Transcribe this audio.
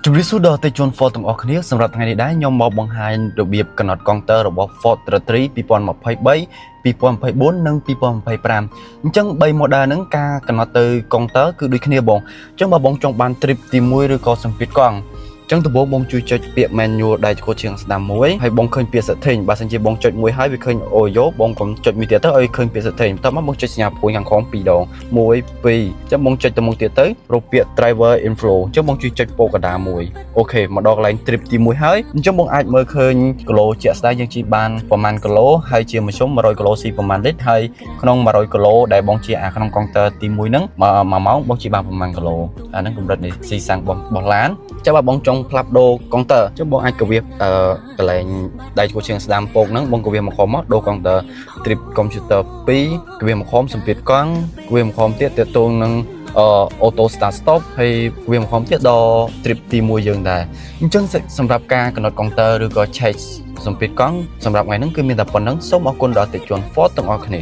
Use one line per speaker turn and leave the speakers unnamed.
ជំរាបសួរដល់អតិថិជន Ford ទាំងអស់គ្នាសម្រាប់ថ្ងៃនេះដែរខ្ញុំមកបង្ហាញរបៀបកំណត់កុងទ័ររបស់ Ford Retreat 2023 2024 និង2025អញ្ចឹង3 model ហ្នឹងការកំណត់ទៅកុងទ័រគឺដូចគ្នាបងអញ្ចឹងបើបងចង់បាន trip ទី1ឬក៏សម្ពាធកង់អញ្ចឹងដំបូងបងជួយចុចពាក្យ manual ដែលឈ្មោះជាងស្ដាំមួយហើយបងឃើញពាក្យ setting បើសិនជាបងចុចមួយហើយវាឃើញអូយ៉ូបងកុំចុចមួយទៀតទៅឲ្យឃើញពាក្យ setting បន្ទាប់មកបងចុចសញ្ញាព្រួយខាងក្រោម2ដង1 2អញ្ចឹងបងចុចទៅមុខទៀតទៅរកពាក្យ driver inflow អញ្ចឹងបងជួយចុចពោកដាមួយអូខេមកដល់កន្លែង trip ទី1ហើយអញ្ចឹងបងអាចមើលឃើញគីឡូជាក់ស្ដែងយើងជិះបានប្រហែលគីឡូហើយជាមធ្យម100គីឡូស៊ីប្រហែលលីត្រហើយក្នុង100គីឡូដែលបងជិះក្នុងកុងទ័រទី1ហ្នឹង1ម៉ោងបងជិះបានប្រហែលគីឡូអាហ្នឹងកម្រិតនៃស៊ីសាំងរបស់ឡានចាំបើបងចង់ផ្លាប់ដូរកុងទ័រចឹងបងអាចកវាសកន្លែងដៃឈ្មោះជាងស្ដាំពោកហ្នឹងបងកវាសមកខំមកដូរកុងទ័រ trip computer 2កវាសមកខំសម្ពាធកង់កវាសមកខំទៀតទៅទងនឹងauto start stop ហើយកវាសមកខំទៀតដល់ trip ទី1យើងដែរអញ្ចឹងសម្រាប់ការកំណត់កុងទ័រឬក៏ check សម្ពាធកង់សម្រាប់ថ្ងៃហ្នឹងគឺមានតែប៉ុណ្្នឹងសូមអរគុណដល់អតិថិជន Ford ទាំងអស់គ្នា